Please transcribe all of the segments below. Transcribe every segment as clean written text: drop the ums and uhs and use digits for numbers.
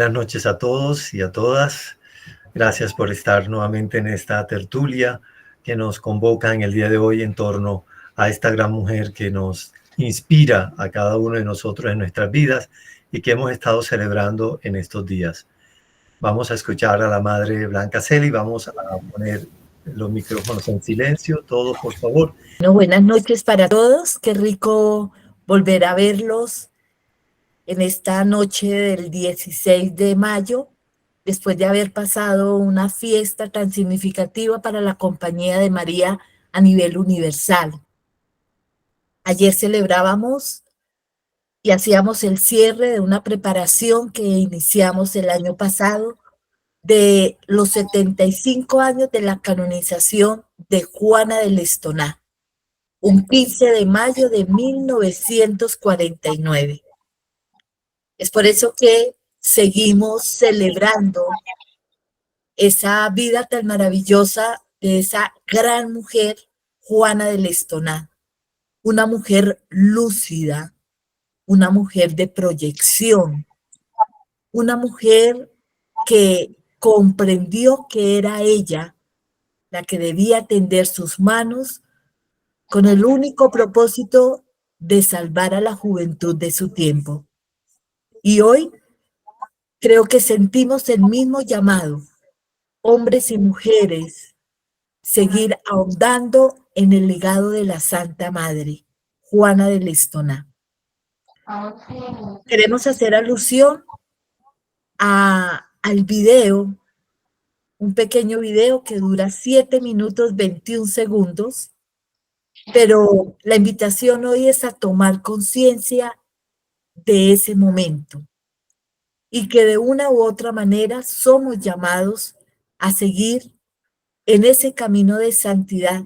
Buenas noches a todos y a todas. Gracias por estar nuevamente en esta tertulia que nos convoca en el día de hoy en torno a esta gran mujer que nos inspira a cada uno de nosotros en nuestras vidas y que hemos estado celebrando en estos días. Vamos a escuchar a la madre Blanca Celi, vamos a poner los micrófonos en silencio, todos por favor. Bueno, buenas noches para todos, qué rico volver a verlos en esta noche del 16 de mayo, después de haber pasado una fiesta tan significativa para la Compañía de María a nivel universal. Ayer celebrábamos y hacíamos el cierre de una preparación que iniciamos el año pasado de los 75 años de la canonización de Juana del Estoná, un 15 de mayo de 1949. Es por eso que seguimos celebrando esa vida tan maravillosa de esa gran mujer, Juana del Estoná, una mujer lúcida, una mujer de proyección, una mujer que comprendió que era ella la que debía tender sus manos con el único propósito de salvar a la juventud de su tiempo. Y hoy creo que sentimos el mismo llamado, hombres y mujeres, seguir ahondando en el legado de la Santa Madre, Juana del Estoná. Queremos hacer alusión al video, un pequeño video que dura 7 minutos 21 segundos, pero la invitación hoy es a tomar conciencia de ese momento y que de una u otra manera somos llamados a seguir en ese camino de santidad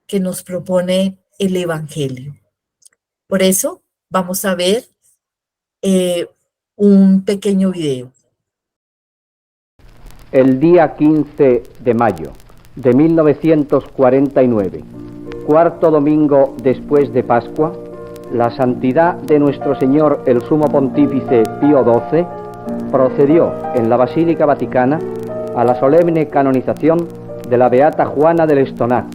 que nos propone el Evangelio. Por eso vamos a ver un pequeño video. El día 15 de mayo de 1949, cuarto domingo después de Pascua, la santidad de nuestro Señor el Sumo Pontífice Pío XII procedió en la Basílica Vaticana a la solemne canonización de la Beata Juana del Estoná.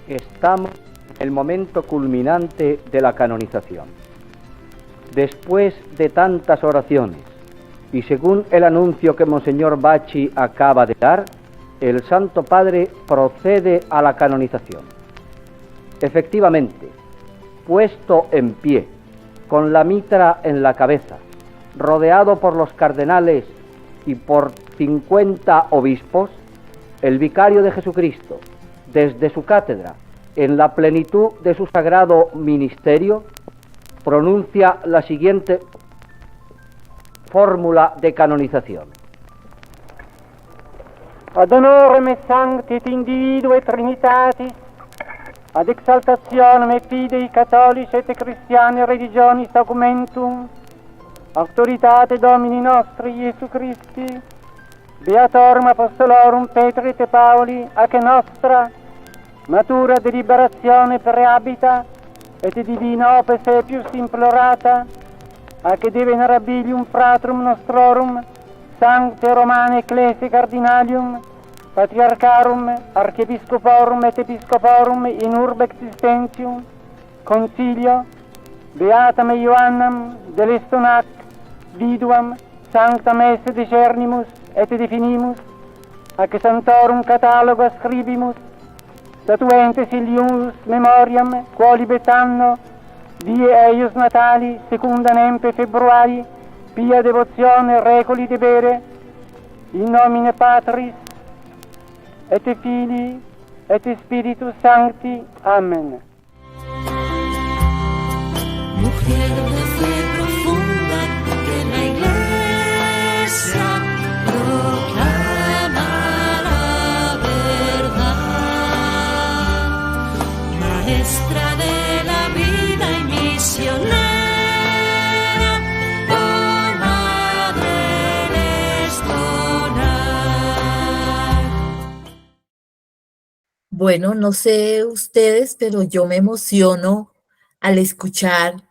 Estamos en el momento culminante de la canonización. Después de tantas oraciones, y según el anuncio que Monseñor Bacci acaba de dar, el Santo Padre procede a la canonización. Efectivamente, puesto en pie, con la mitra en la cabeza, rodeado por los cardenales y por 50 obispos, el vicario de Jesucristo, desde su cátedra, en la plenitud de su sagrado ministerio, pronuncia la siguiente fórmula de canonización. Ad honorem et sanctit individue Trinitatis, ad exaltationem et fidei catholici et Christiani religionis augmentum, autoritate Domini nostri Iesu Christi, Beatorum Apostolorum Petri et Pauli, ac nostra matura deliberazione prehabita et divina opes epius implorata, ac de venerabilium fratrum nostrorum, Sancte Romane Ecclesiae Cardinalium, Patriarcharum, Archiepiscoporum et Episcoporum in urbe existentium, Concilio, Beatam Ioannam, Delestonac, Viduam, Sancta Messe discernimus et definimus, ac Santorum Catalogo ascribimus, statuentes ilius memoriam, quolibet anno, die eius natali, secunda nempe februari, pia devozione recoli debere, in nomine Patris, et Filii, et Spiritus Sancti. Amen. Mujer de fe profunda que la Iglesia proclama la verdad, maestra de la vida y misionera, oh Madre Lestonac. Bueno, no sé ustedes, pero yo me emociono al escuchar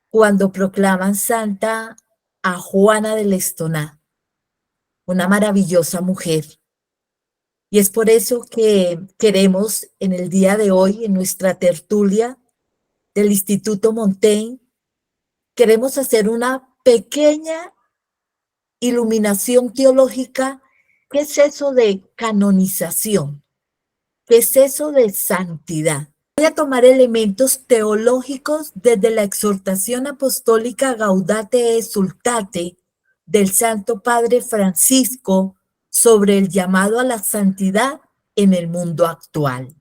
cuando proclaman santa a Juana de Lestonac, una maravillosa mujer. Y es por eso que queremos en el día de hoy, en nuestra tertulia del Instituto Montaigne, queremos hacer una pequeña iluminación teológica. ¿Qué es eso de canonización? ¿Qué es eso de santidad? Voy a tomar elementos teológicos desde la exhortación apostólica Gaudate et Exsultate del Santo Padre Francisco sobre el llamado a la santidad en el mundo actual.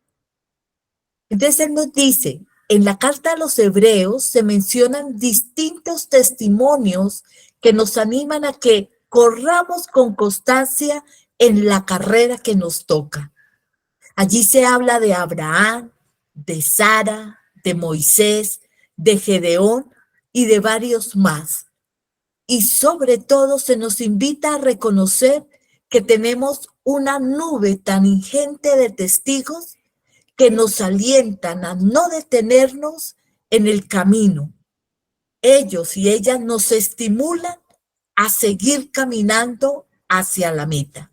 Entonces él nos dice, en la carta a los Hebreos se mencionan distintos testimonios que nos animan a que corramos con constancia en la carrera que nos toca. Allí se habla de Abraham, de Sara, de Moisés, de Gedeón y de varios más. Y sobre todo se nos invita a reconocer que tenemos una nube tan ingente de testigos que nos alientan a no detenernos en el camino. Ellos y ellas nos estimulan a seguir caminando hacia la meta.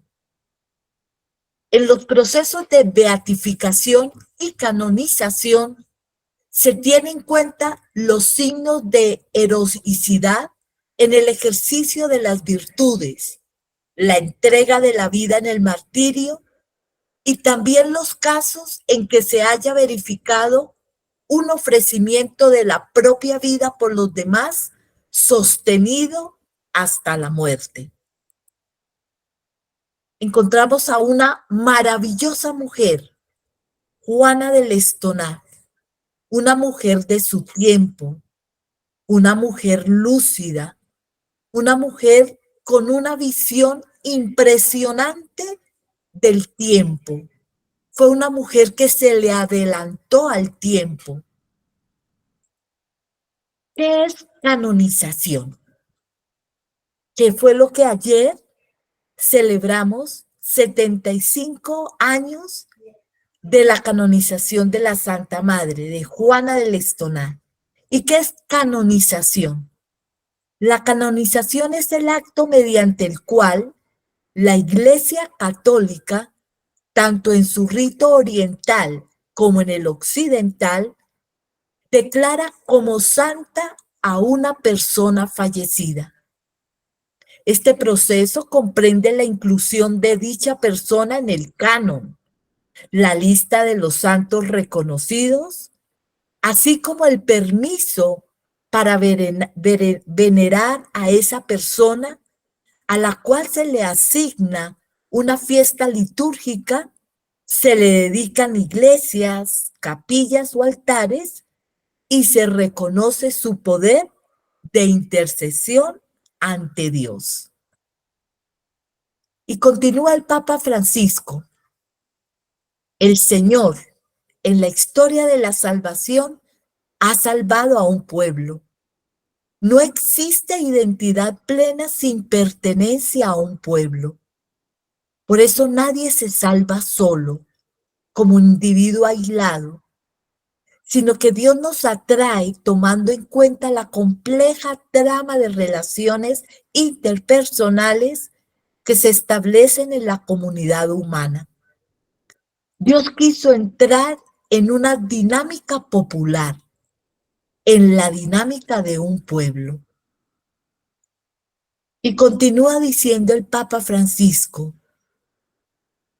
En los procesos de beatificación y canonización se tienen en cuenta los signos de heroicidad en el ejercicio de las virtudes, la entrega de la vida en el martirio y también los casos en que se haya verificado un ofrecimiento de la propia vida por los demás sostenido hasta la muerte. Encontramos a una maravillosa mujer, Juana de Lestonac, una mujer de su tiempo, una mujer lúcida, una mujer con una visión impresionante del tiempo. Fue una mujer que se le adelantó al tiempo. ¿Qué es canonización? ¿Qué fue lo que ayer celebramos? 75 años de la canonización de la Santa Madre, de Juana de Lestonac. ¿Y qué es canonización? La canonización es el acto mediante el cual la Iglesia Católica, tanto en su rito oriental como en el occidental, declara como santa a una persona fallecida. Este proceso comprende la inclusión de dicha persona en el canon, la lista de los santos reconocidos, así como el permiso para venerar a esa persona a la cual se le asigna una fiesta litúrgica, se le dedican iglesias, capillas o altares y se reconoce su poder de intercesión ante Dios. Y continúa el Papa Francisco. El Señor, en la historia de la salvación, ha salvado a un pueblo. No existe identidad plena sin pertenencia a un pueblo. Por eso nadie se salva solo, como un individuo aislado, sino que Dios nos atrae tomando en cuenta la compleja trama de relaciones interpersonales que se establecen en la comunidad humana. Dios quiso entrar en una dinámica popular, en la dinámica de un pueblo. Y continúa diciendo el Papa Francisco,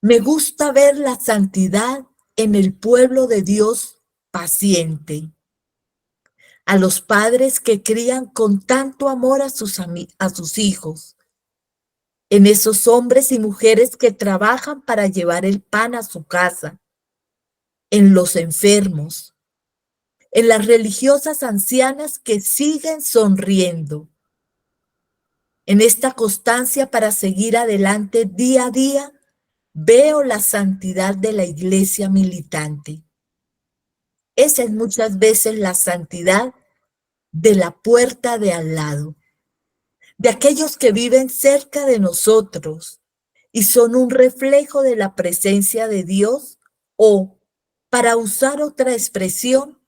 me gusta ver la santidad en el pueblo de Dios paciente, a los padres que crían con tanto amor a sus hijos, en esos hombres y mujeres que trabajan para llevar el pan a su casa, en los enfermos, en las religiosas ancianas que siguen sonriendo, en esta constancia para seguir adelante día a día. Veo la santidad de la iglesia militante. Esa es muchas veces la santidad de la puerta de al lado, de aquellos que viven cerca de nosotros y son un reflejo de la presencia de Dios o, para usar otra expresión,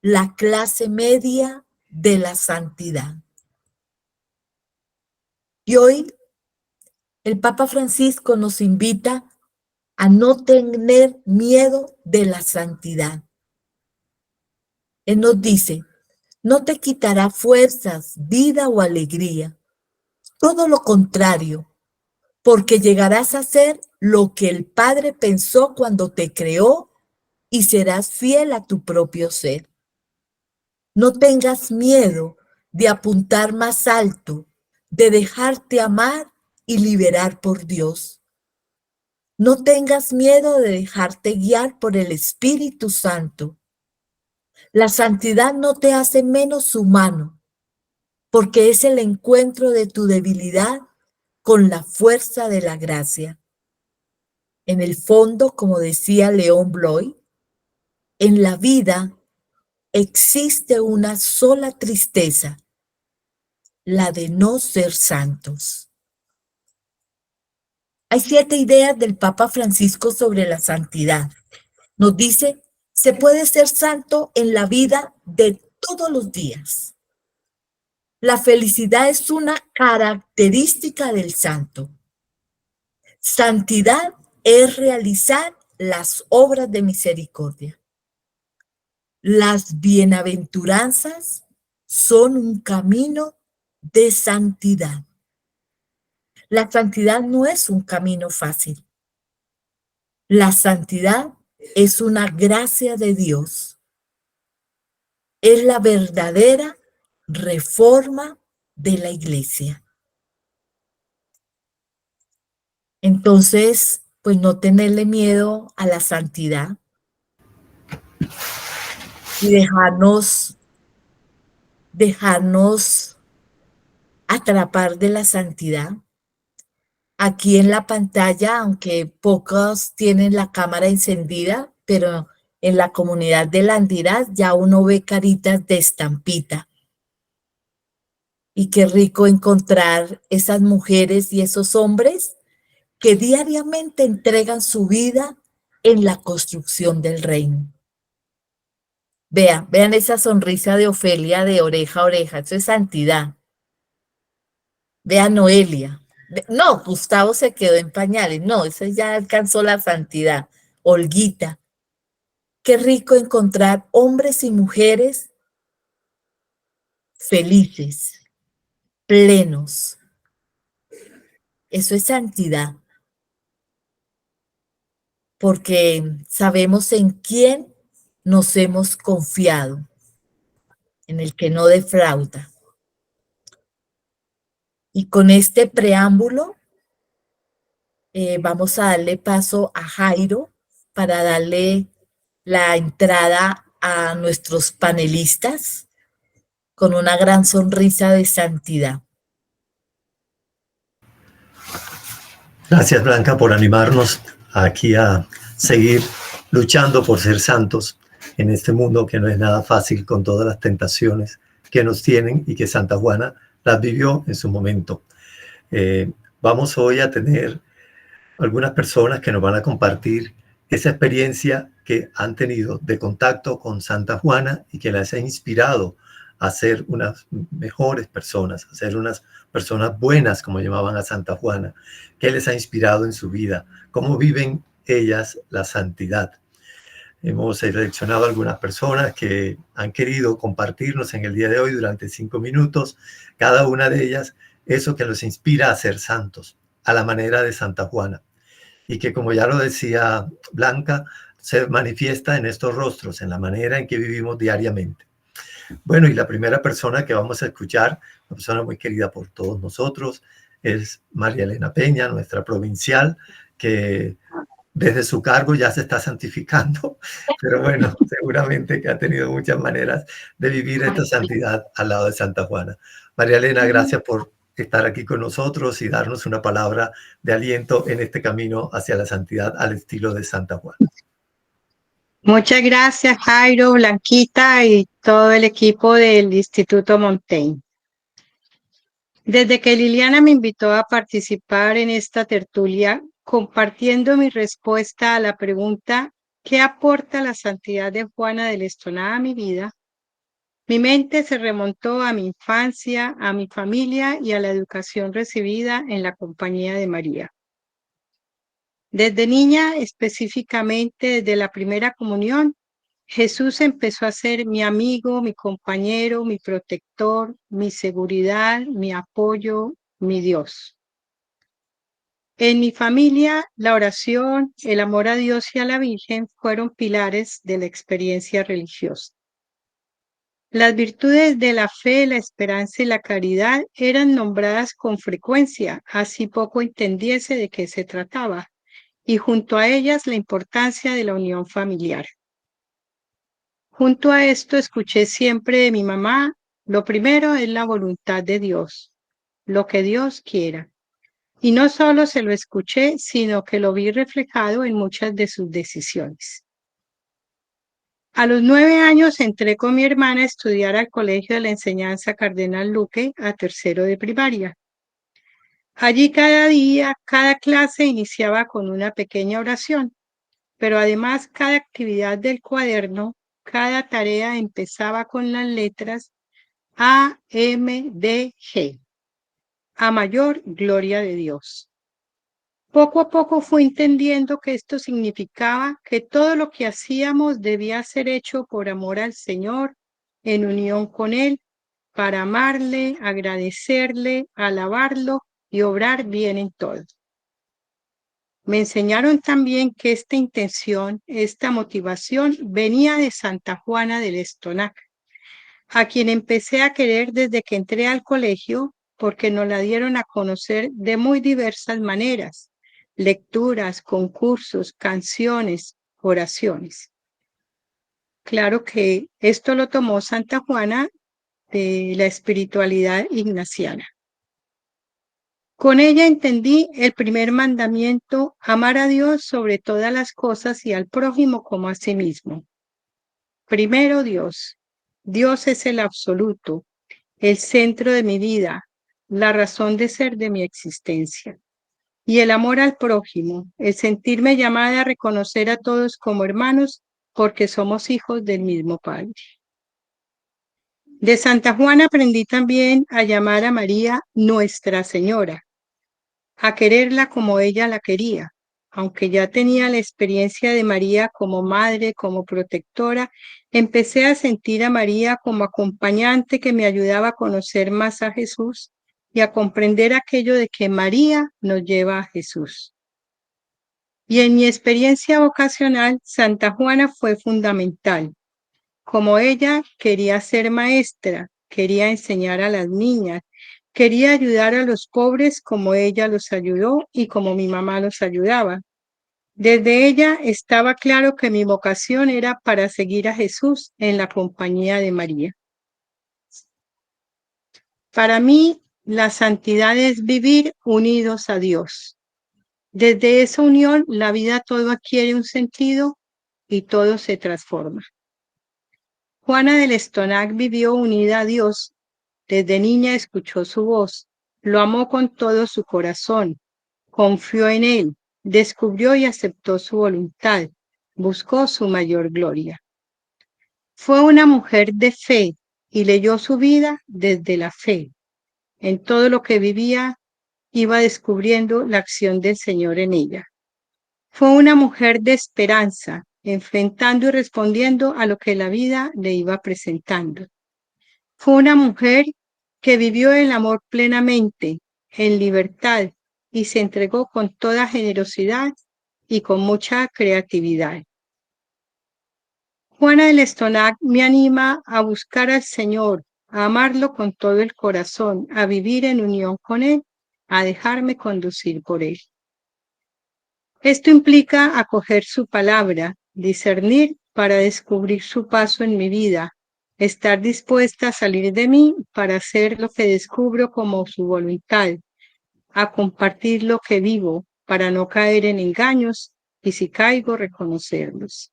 la clase media de la santidad. Y hoy el Papa Francisco nos invita a no tener miedo de la santidad. Él nos dice, no te quitará fuerzas, vida o alegría. Todo lo contrario, porque llegarás a ser lo que el Padre pensó cuando te creó y serás fiel a tu propio ser. No tengas miedo de apuntar más alto, de dejarte amar y liberar por Dios. No tengas miedo de dejarte guiar por el Espíritu Santo. La santidad no te hace menos humano, porque es el encuentro de tu debilidad con la fuerza de la gracia. En el fondo, como decía León Bloy, en la vida existe una sola tristeza, la de no ser santos. Hay 7 ideas del Papa Francisco sobre la santidad. Nos dice, se puede ser santo en la vida de todos los días. La felicidad es una característica del santo. Santidad es realizar las obras de misericordia. Las bienaventuranzas son un camino de santidad. La santidad no es un camino fácil. La santidad es una gracia de Dios. Es la verdadera reforma de la iglesia. Entonces, pues no tenerle miedo a la santidad y dejarnos atrapar de la santidad. Aquí en la pantalla, aunque pocos tienen la cámara encendida, pero en la comunidad de Landiras ya uno ve caritas de estampita. Y qué rico encontrar esas mujeres y esos hombres que diariamente entregan su vida en la construcción del reino. Vean esa sonrisa de Ofelia de oreja a oreja, eso es santidad. Vean Noelia, No, Gustavo se quedó en pañales. No, ese ya alcanzó la santidad. Olguita. Qué rico encontrar hombres y mujeres felices, plenos. Eso es santidad, porque sabemos en quién nos hemos confiado, en el que no defrauda. Y con este preámbulo, vamos a darle paso a Jairo para darle la entrada a nuestros panelistas con una gran sonrisa de santidad. Gracias, Blanca, por animarnos aquí a seguir luchando por ser santos en este mundo que no es nada fácil, con todas las tentaciones que nos tienen y que Santa Juana las vivió en su momento. Vamos hoy a tener algunas personas que nos van a compartir esa experiencia que han tenido de contacto con Santa Juana y que las ha inspirado a ser unas mejores personas, a ser unas personas buenas, como llamaban a Santa Juana. ¿Qué les ha inspirado en su vida? ¿Cómo viven ellas la santidad? Hemos seleccionado algunas personas que han querido compartirnos en el día de hoy durante 5 minutos, cada una de ellas, eso que los inspira a ser santos, a la manera de Santa Juana. Y que, como ya lo decía Blanca, se manifiesta en estos rostros, en la manera en que vivimos diariamente. Bueno, y la primera persona que vamos a escuchar, una persona muy querida por todos nosotros, es María Elena Peña, nuestra provincial, que desde su cargo ya se está santificando, pero bueno, seguramente que ha tenido muchas maneras de vivir esta santidad al lado de Santa Juana. María Elena, gracias por estar aquí con nosotros y darnos una palabra de aliento en este camino hacia la santidad al estilo de Santa Juana. Muchas gracias, Jairo, Blanquita y todo el equipo del Instituto Montaigne. Desde que Liliana me invitó a participar en esta tertulia, compartiendo mi respuesta a la pregunta ¿qué aporta la santidad de Juana del Estoná a mi vida? Mi mente se remontó a mi infancia, a mi familia y a la educación recibida en la compañía de María. Desde niña, específicamente desde la primera comunión, Jesús empezó a ser mi amigo, mi compañero, mi protector, mi seguridad, mi apoyo, mi Dios. En mi familia, la oración, el amor a Dios y a la Virgen fueron pilares de la experiencia religiosa. Las virtudes de la fe, la esperanza y la caridad eran nombradas con frecuencia, así poco entendiese de qué se trataba, y junto a ellas la importancia de la unión familiar. Junto a esto escuché siempre de mi mamá, lo primero es la voluntad de Dios, lo que Dios quiera. Y no solo se lo escuché, sino que lo vi reflejado en muchas de sus decisiones. A los 9 años entré con mi hermana a estudiar al Colegio de la Enseñanza Cardenal Luque a tercero de primaria. Allí cada día, cada clase iniciaba con una pequeña oración, pero además cada actividad del cuaderno, cada tarea empezaba con las letras A, M, D, G. A mayor gloria de Dios. Poco a poco fui entendiendo que esto significaba que todo lo que hacíamos debía ser hecho por amor al Señor, en unión con Él, para amarle, agradecerle, alabarlo y obrar bien en todo. Me enseñaron también que esta intención, esta motivación venía de Santa Juana del Estoná, a quien empecé a querer desde que entré al colegio porque nos la dieron a conocer de muy diversas maneras, lecturas, concursos, canciones, oraciones. Claro que esto lo tomó Santa Juana de la espiritualidad ignaciana. Con ella entendí el primer mandamiento, amar a Dios sobre todas las cosas y al prójimo como a sí mismo. Primero Dios. Dios es el absoluto, el centro de mi vida, la razón de ser de mi existencia. Y el amor al prójimo, el sentirme llamada a reconocer a todos como hermanos porque somos hijos del mismo Padre. De Santa Juana aprendí también a llamar a María Nuestra Señora, a quererla como ella la quería. Aunque ya tenía la experiencia de María como madre, como protectora, empecé a sentir a María como acompañante que me ayudaba a conocer más a Jesús y a comprender aquello de que María nos lleva a Jesús. Y en mi experiencia vocacional, Santa Juana fue fundamental. Como ella quería ser maestra, quería enseñar a las niñas, quería ayudar a los pobres como ella los ayudó y como mi mamá los ayudaba. Desde ella estaba claro que mi vocación era para seguir a Jesús en la compañía de María. Para mí, la santidad es vivir unidos a Dios. Desde esa unión, la vida todo adquiere un sentido y todo se transforma. Juana del Estonac vivió unida a Dios. Desde niña escuchó su voz, lo amó con todo su corazón, confió en él, descubrió y aceptó su voluntad, buscó su mayor gloria. Fue una mujer de fe y leyó su vida desde la fe. En todo lo que vivía, iba descubriendo la acción del Señor en ella. Fue una mujer de esperanza, enfrentando y respondiendo a lo que la vida le iba presentando. Fue una mujer que vivió el amor plenamente, en libertad, y se entregó con toda generosidad y con mucha creatividad. Juana del Estonac me anima a buscar al Señor, a amarlo con todo el corazón, a vivir en unión con Él, a dejarme conducir por Él. Esto implica acoger su palabra, discernir para descubrir su paso en mi vida, estar dispuesta a salir de mí para hacer lo que descubro como su voluntad, a compartir lo que vivo para no caer en engaños y si caigo reconocerlos.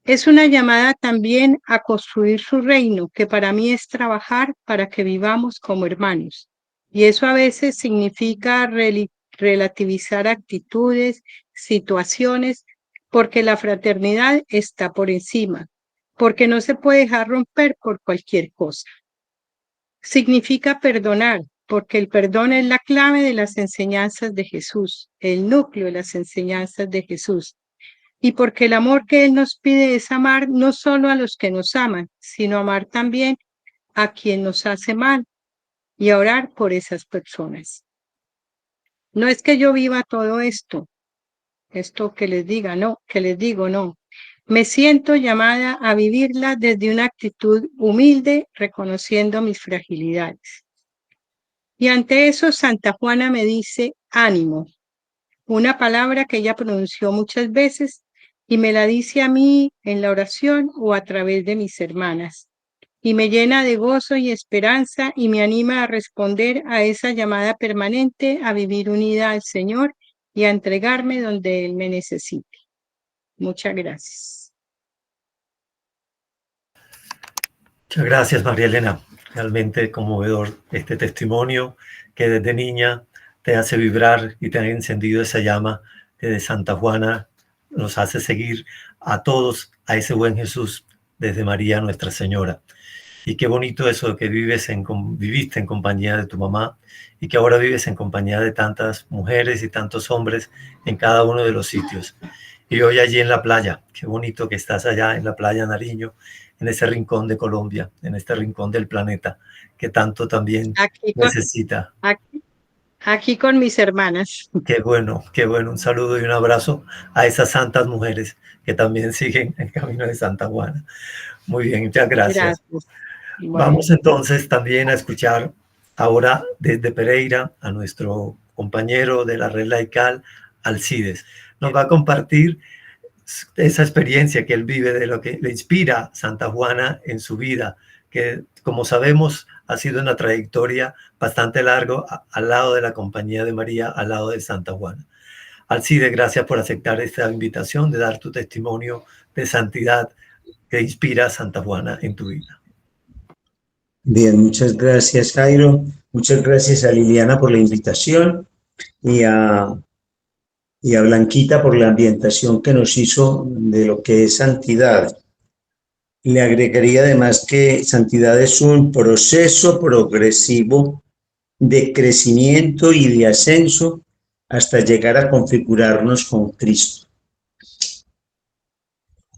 Es una llamada también a construir su reino, que para mí es trabajar para que vivamos como hermanos. Y eso a veces significa relativizar actitudes, situaciones, porque la fraternidad está por encima, porque no se puede dejar romper por cualquier cosa. Significa perdonar, porque el perdón es la clave de las enseñanzas de Jesús, el núcleo de las enseñanzas de Jesús. Y porque el amor que Él nos pide es amar no solo a los que nos aman, sino amar también a quien nos hace mal y a orar por esas personas. No es que yo viva todo esto que les diga, no, que les digo, no. Me siento llamada a vivirla desde una actitud humilde, reconociendo mis fragilidades. Y ante eso, Santa Juana me dice, ánimo, una palabra que ella pronunció muchas veces y me la dice a mí en la oración o a través de mis hermanas. Y me llena de gozo y esperanza y me anima a responder a esa llamada permanente a vivir unida al Señor y a entregarme donde Él me necesite. Muchas gracias. Muchas gracias, María Elena. Realmente conmovedor este testimonio que desde niña te hace vibrar y te ha encendido esa llama que de Santa Juana nos hace seguir a todos a ese buen Jesús desde María Nuestra Señora. Y qué bonito eso que viviste en compañía de tu mamá y que ahora vives en compañía de tantas mujeres y tantos hombres en cada uno de los sitios. Y hoy allí en la playa, qué bonito que estás allá en la playa Nariño, en ese rincón de Colombia, en este rincón del planeta que tanto también necesita. Aquí con mis hermanas. Qué bueno, un saludo y un abrazo a esas santas mujeres que también siguen el camino de Santa Juana. Muy bien, muchas gracias. Bueno. Vamos entonces también a escuchar ahora desde Pereira a nuestro compañero de la red laical, Alcides. Nos va a compartir esa experiencia que él vive de lo que le inspira Santa Juana en su vida, que como sabemos ha sido una trayectoria bastante larga al lado de la compañía de María, al lado de Santa Juana. Alcides, gracias por aceptar esta invitación de dar tu testimonio de santidad que inspira a Santa Juana en tu vida. Bien, muchas gracias, Jairo. Muchas gracias a Liliana por la invitación y a Blanquita por la ambientación que nos hizo de lo que es santidad. Le agregaría además que santidad es un proceso progresivo de crecimiento y de ascenso hasta llegar a configurarnos con Cristo.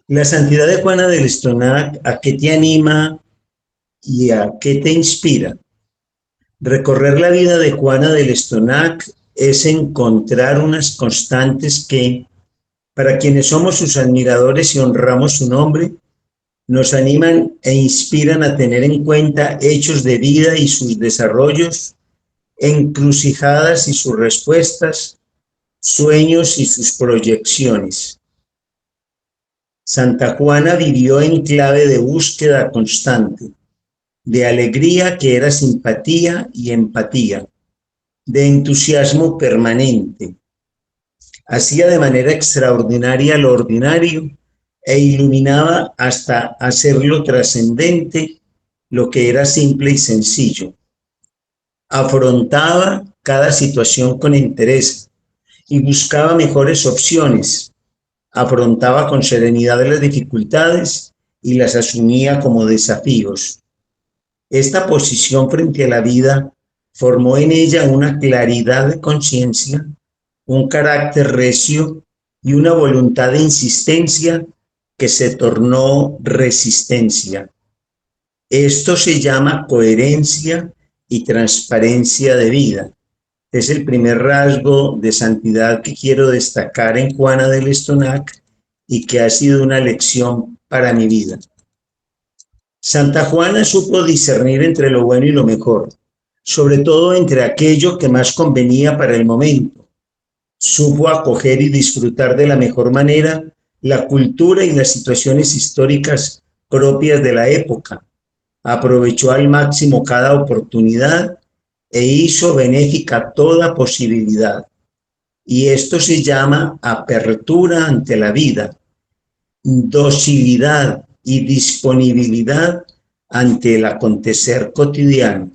La santidad de Juana del Estonac, ¿a qué te anima y a qué te inspira? Recorrer la vida de Juana del Estonac es encontrar unas constantes que, para quienes somos sus admiradores y honramos su nombre, nos animan e inspiran a tener en cuenta hechos de vida y sus desarrollos, encrucijadas y sus respuestas, sueños y sus proyecciones. Santa Juana vivió en clave de búsqueda constante, de alegría que era simpatía y empatía, de entusiasmo permanente. Hacía de manera extraordinaria lo ordinario e iluminaba hasta hacerlo trascendente lo que era simple y sencillo. Afrontaba cada situación con interés y buscaba mejores opciones. Afrontaba con serenidad las dificultades y las asumía como desafíos. Esta posición frente a la vida formó en ella una claridad de conciencia, un carácter recio y una voluntad de insistencia que se tornó resistencia. Esto se llama coherencia y transparencia de vida. Es el primer rasgo de santidad que quiero destacar en Juana del Estonac y que ha sido una lección para mi vida. Santa Juana supo discernir entre lo bueno y lo mejor, sobre todo entre aquello que más convenía para el momento. Supo acoger y disfrutar de la mejor manera la cultura y las situaciones históricas propias de la época. Aprovechó al máximo cada oportunidad e hizo benéfica toda posibilidad. Y esto se llama apertura ante la vida, docilidad y disponibilidad ante el acontecer cotidiano.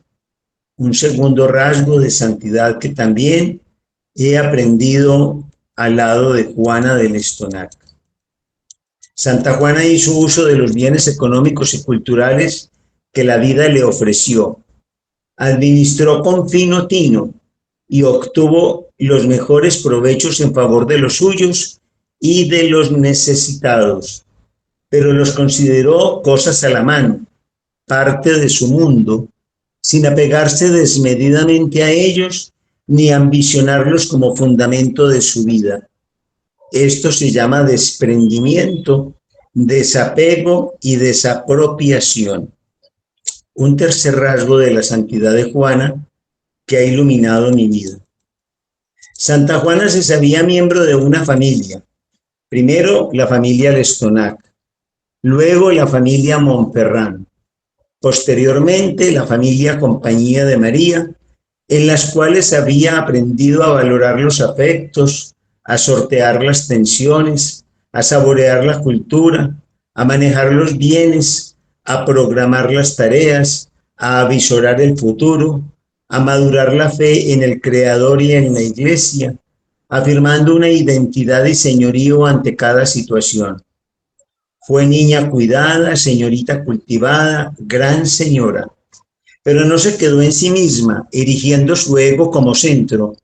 Un segundo rasgo de santidad que también he aprendido al lado de Juana del Estonac. Santa Juana hizo uso de los bienes económicos y culturales que la vida le ofreció. Administró con fino tino y obtuvo los mejores provechos en favor de los suyos y de los necesitados, pero los consideró cosas a la mano, parte de su mundo, sin apegarse desmedidamente a ellos ni ambicionarlos como fundamento de su vida. Esto se llama desprendimiento, desapego y desapropiación. Un tercer rasgo de la santidad de Juana que ha iluminado mi vida. Santa Juana se sabía miembro de una familia. Primero la familia L'Estonac, luego la familia Montferrand, posteriormente la familia Compañía de María, en las cuales había aprendido a valorar los afectos, a sortear las tensiones, a saborear la cultura, a manejar los bienes, a programar las tareas, a avisorar el futuro, a madurar la fe en el Creador y en la Iglesia, afirmando una identidad y señorío ante cada situación. Fue niña cuidada, señorita cultivada, gran señora, pero no se quedó en sí misma, erigiendo su ego como centro.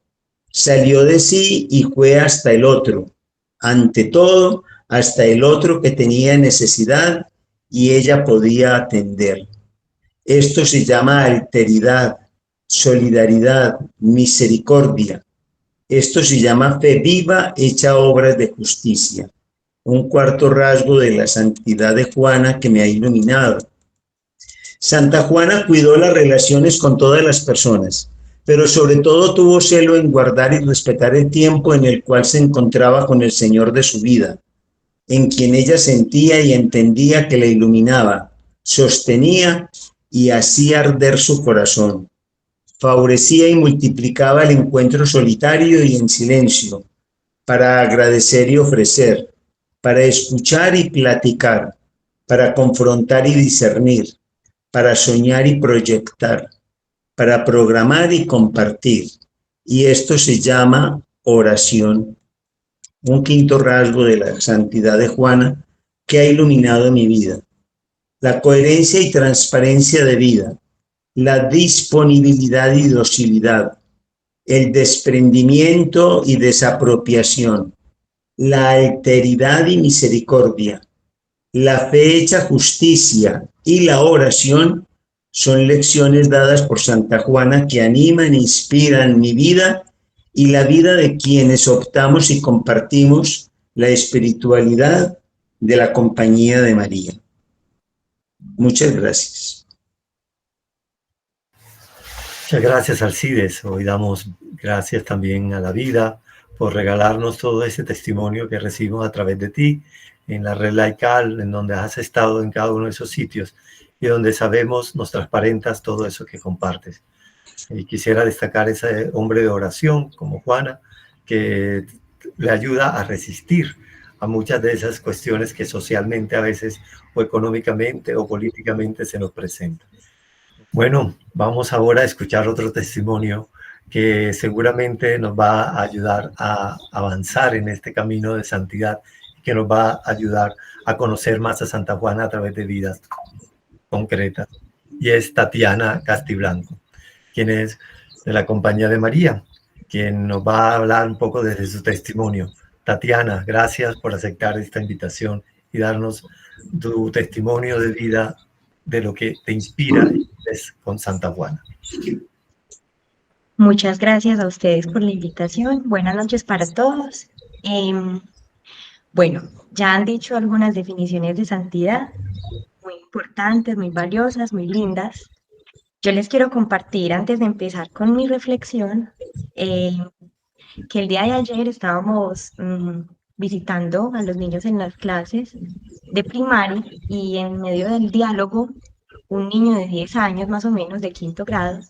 Salió de sí y fue hasta el otro, ante todo, hasta el otro que tenía necesidad y ella podía atender. Esto se llama alteridad, solidaridad, misericordia. Esto se llama fe viva hecha obras de justicia. Un cuarto rasgo de la santidad de Juana que me ha iluminado. Santa Juana cuidó las relaciones con todas las personas, pero sobre todo tuvo celo en guardar y respetar el tiempo en el cual se encontraba con el Señor de su vida, en quien ella sentía y entendía que la iluminaba, sostenía y hacía arder su corazón. Favorecía y multiplicaba el encuentro solitario y en silencio, para agradecer y ofrecer, para escuchar y platicar, para confrontar y discernir, para soñar y proyectar, para programar y compartir. Y esto se llama oración. Un quinto rasgo de la santidad de Juana que ha iluminado mi vida. La coherencia y transparencia de vida. la disponibilidad y docilidad, el desprendimiento y desapropiación, la alteridad y misericordia, la fe hecha justicia y la oración son lecciones dadas por Santa Juana que animan e inspiran mi vida y la vida de quienes optamos y compartimos la espiritualidad de la Compañía de María. Muchas gracias. Muchas gracias, Alcides. Hoy damos gracias también a la vida por regalarnos todo ese testimonio que recibimos a través de ti en la red laical, en donde has estado en cada uno de esos sitios y donde sabemos, nos transparentas todo eso que compartes. Y quisiera destacar ese hombre de oración como Juana, que le ayuda a resistir a muchas de esas cuestiones que socialmente a veces o económicamente o políticamente se nos presentan. Bueno, vamos ahora a escuchar otro testimonio que seguramente nos va a ayudar a avanzar en este camino de santidad, que nos va a ayudar a conocer más a Santa Juana a través de vidas concretas. Y es Tatiana Castiblanco, quien es de la Compañía de María, quien nos va a hablar un poco desde su testimonio. Tatiana, gracias por aceptar esta invitación y darnos tu testimonio de vida, de lo que te inspira con Santa Juana. Muchas gracias a ustedes por la invitación. Buenas noches para todos. Bueno, ya han dicho algunas definiciones de santidad, muy importantes, muy valiosas, muy lindas. Yo les quiero compartir, antes de empezar con mi reflexión, que el día de ayer estábamos visitando a los niños en las clases de primaria y en medio del diálogo, un niño de 10 años más o menos, de 5º grado,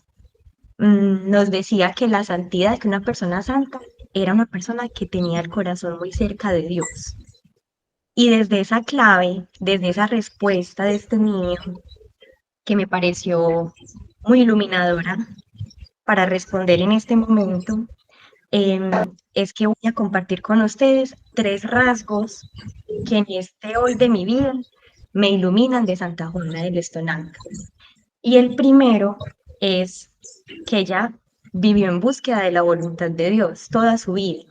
nos decía que la santidad, que una persona santa era una persona que tenía el corazón muy cerca de Dios. Y desde esa clave, desde esa respuesta de este niño, que me pareció muy iluminadora para responder en este momento, es que voy a compartir con ustedes 3 rasgos que en este hoy de mi vida me iluminan de Santa Juana del Estonanca. Y el primero es que ella vivió en búsqueda de la voluntad de Dios toda su vida.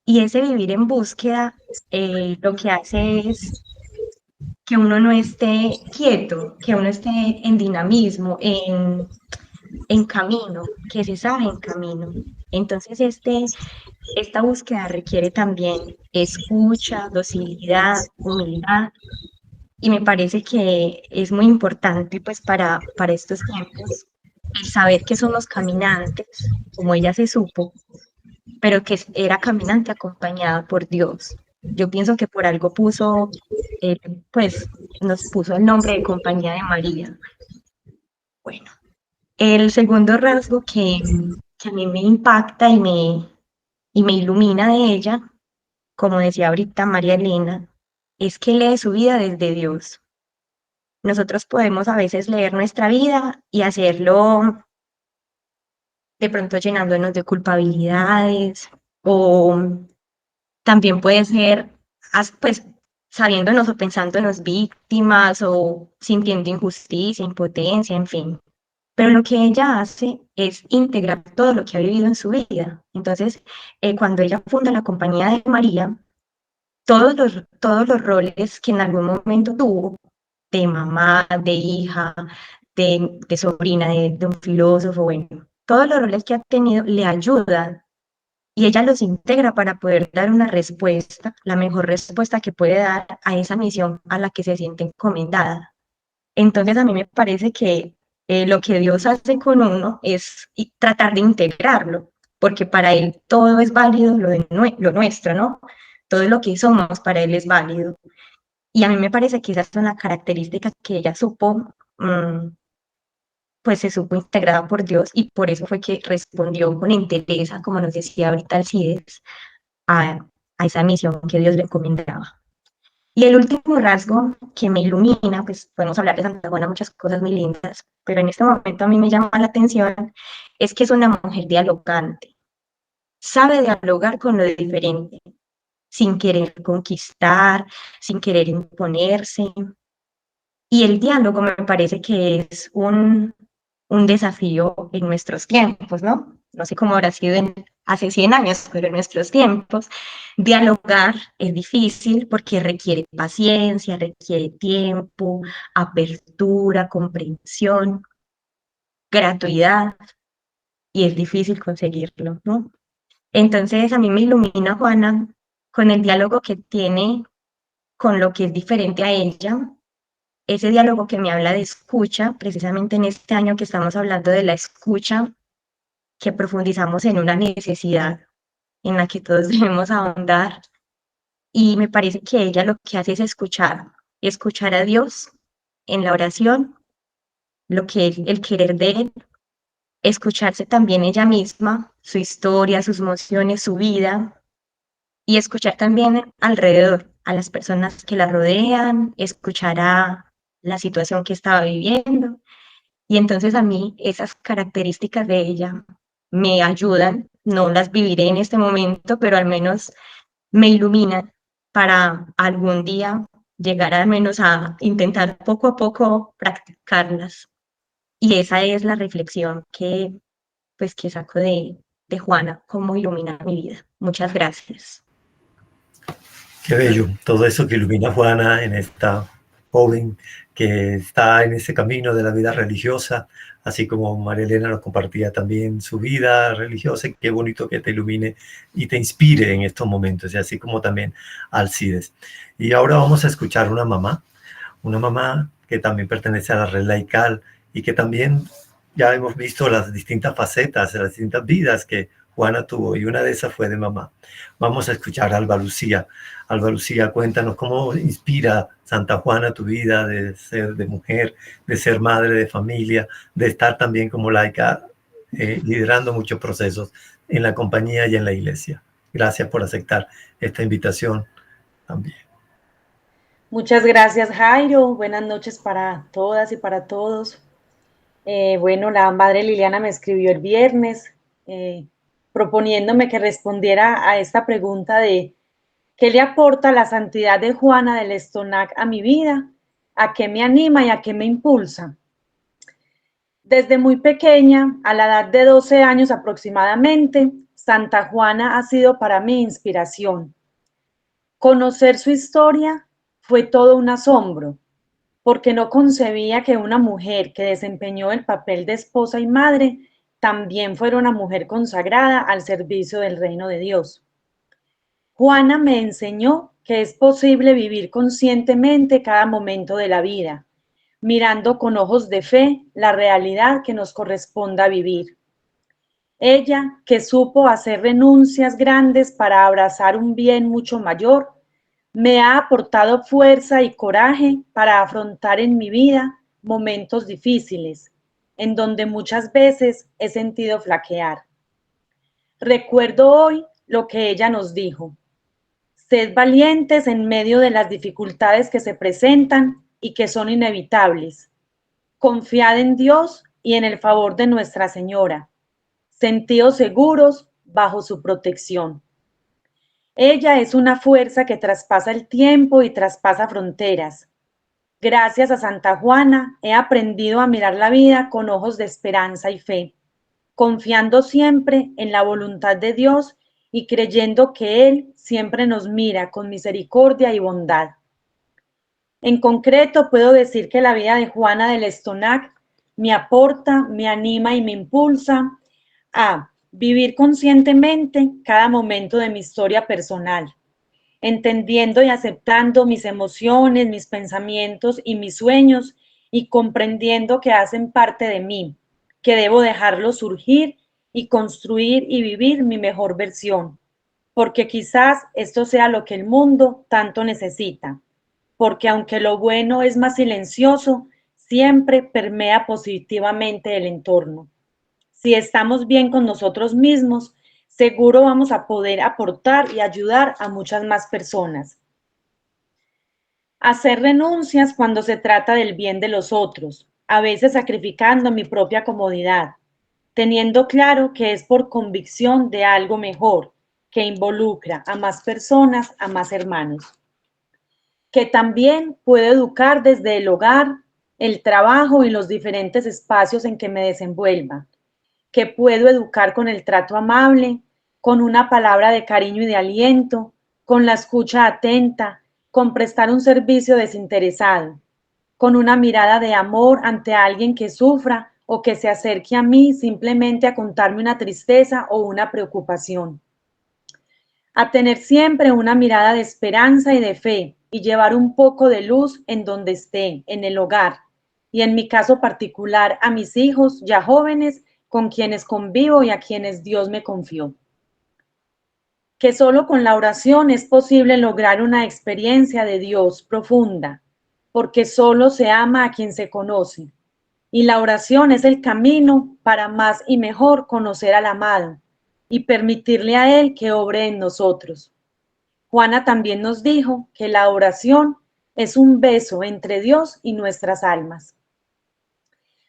Y ese vivir en búsqueda lo que hace es que uno no esté quieto, que uno esté en dinamismo, en camino, que se sabe en camino. Entonces esta búsqueda requiere también escucha, docilidad, humildad, y me parece que es muy importante pues para estos tiempos el saber que somos caminantes, como ella se supo, pero que era caminante acompañada por Dios. Yo pienso que por algo pues nos puso el nombre de Compañía de María. Bueno, el segundo rasgo que a mí me impacta y me ilumina de ella, como decía ahorita María Elena, es que lee su vida desde Dios. Nosotros podemos a veces leer nuestra vida y hacerlo de pronto llenándonos de culpabilidades, o también puede ser pues sabiéndonos o pensándonos víctimas o sintiendo injusticia, impotencia, en fin. Pero lo que ella hace es integrar todo lo que ha vivido en su vida. Entonces, cuando ella funda la Compañía de María, todos los roles que en algún momento tuvo, de mamá, de hija, de sobrina, de un filósofo, bueno, todos los roles que ha tenido le ayudan y ella los integra para poder dar una respuesta, la mejor respuesta que puede dar a esa misión a la que se siente encomendada. Entonces a mí me parece que lo que Dios hace con uno es tratar de integrarlo, porque para Él todo es válido, lo nuestro, ¿no? Todo lo que somos para Él es válido. Y a mí me parece que esa es una característica que ella supo, pues se supo integrada por Dios, y por eso fue que respondió con entereza, como nos decía ahorita Alcides, a esa misión que Dios le encomendaba. Y el último rasgo que me ilumina, pues podemos hablar de Santa Juana muchas cosas muy lindas, pero en este momento a mí me llama la atención, es que es una mujer dialogante, sabe dialogar con lo diferente, sin querer conquistar, sin querer imponerse. Y el diálogo me parece que es un un desafío en nuestros tiempos, ¿no? No sé cómo habrá sido hace 100 años, pero en nuestros tiempos, dialogar es difícil porque requiere paciencia, requiere tiempo, apertura, comprensión, gratuidad, y es difícil conseguirlo, ¿no? Entonces, a mí me ilumina Juana con el diálogo que tiene con lo que es diferente a ella, ese diálogo que me habla de escucha, precisamente en este año que estamos hablando de la escucha, que profundizamos en una necesidad en la que todos debemos ahondar. Y me parece que ella lo que hace es escuchar a Dios en la oración, lo que el querer de Él, escucharse también ella misma, su historia, sus emociones, su vida, y escuchar también alrededor a las personas que la rodean, escuchar a la situación que estaba viviendo. Y entonces a mí esas características de ella me ayudan, no las viviré en este momento, pero al menos me iluminan para algún día llegar al menos a intentar poco a poco practicarlas. Y esa es la reflexión que saco de Juana, cómo ilumina mi vida. Muchas gracias. Qué bello, todo eso que ilumina a Juana en esta joven que está en ese camino de la vida religiosa, así como María Elena nos compartía también su vida religiosa, y qué bonito que te ilumine y te inspire en estos momentos, y así como también Alcides. Y ahora vamos a escuchar una mamá que también pertenece a la red laical y que también ya hemos visto las distintas facetas, las distintas vidas que Juana tuvo, y una de esas fue de mamá. Vamos a escuchar a Alba Lucía. Alba Lucía, cuéntanos cómo inspira Santa Juana tu vida de ser de mujer, de ser madre de familia, de estar también como laica, liderando muchos procesos en la compañía y en la iglesia. Gracias por aceptar esta invitación también. Muchas gracias, Jairo. Buenas noches para todas y para todos. Bueno, la madre Liliana me escribió el viernes proponiéndome que respondiera a esta pregunta de ¿qué le aporta la santidad de Juana del Estonac a mi vida? ¿A qué me anima y a qué me impulsa? Desde muy pequeña, a la edad de 12 años aproximadamente, Santa Juana ha sido para mí inspiración. Conocer su historia fue todo un asombro, porque no concebía que una mujer que desempeñó el papel de esposa y madre también fuera una mujer consagrada al servicio del reino de Dios. Juana me enseñó que es posible vivir conscientemente cada momento de la vida, mirando con ojos de fe la realidad que nos corresponda vivir. Ella, que supo hacer renuncias grandes para abrazar un bien mucho mayor, me ha aportado fuerza y coraje para afrontar en mi vida momentos difíciles, en donde muchas veces he sentido flaquear. Recuerdo hoy lo que ella nos dijo: sed valientes en medio de las dificultades que se presentan y que son inevitables. Confiad en Dios y en el favor de Nuestra Señora. Sentíos seguros bajo su protección. Ella es una fuerza que traspasa el tiempo y traspasa fronteras. Gracias a Santa Juana he aprendido a mirar la vida con ojos de esperanza y fe, confiando siempre en la voluntad de Dios y creyendo que Él siempre nos mira con misericordia y bondad. En concreto, puedo decir que la vida de Juana del Estonac me aporta, me anima y me impulsa a vivir conscientemente cada momento de mi historia personal, entendiendo y aceptando mis emociones, mis pensamientos y mis sueños, y comprendiendo que hacen parte de mí, que debo dejarlos surgir y construir y vivir mi mejor versión, porque quizás esto sea lo que el mundo tanto necesita, porque aunque lo bueno es más silencioso, siempre permea positivamente el entorno. Si estamos bien con nosotros mismos, seguro vamos a poder aportar y ayudar a muchas más personas. Hacer renuncias cuando se trata del bien de los otros, a veces sacrificando mi propia comodidad, teniendo claro que es por convicción de algo mejor, que involucra a más personas, a más hermanos. Que también puedo educar desde el hogar el trabajo y los diferentes espacios en que me desenvuelva, que puedo educar con el trato amable, con una palabra de cariño y de aliento, con la escucha atenta, con prestar un servicio desinteresado, con una mirada de amor ante alguien que sufra o que se acerque a mí simplemente a contarme una tristeza o una preocupación. A tener siempre una mirada de esperanza y de fe y llevar un poco de luz en donde esté, en el hogar, y en mi caso particular a mis hijos ya jóvenes con quienes convivo y a quienes Dios me confió. Que solo con la oración es posible lograr una experiencia de Dios profunda, porque solo se ama a quien se conoce. Y la oración es el camino para más y mejor conocer al amado y permitirle a Él que obre en nosotros. Juana también nos dijo que la oración es un beso entre Dios y nuestras almas.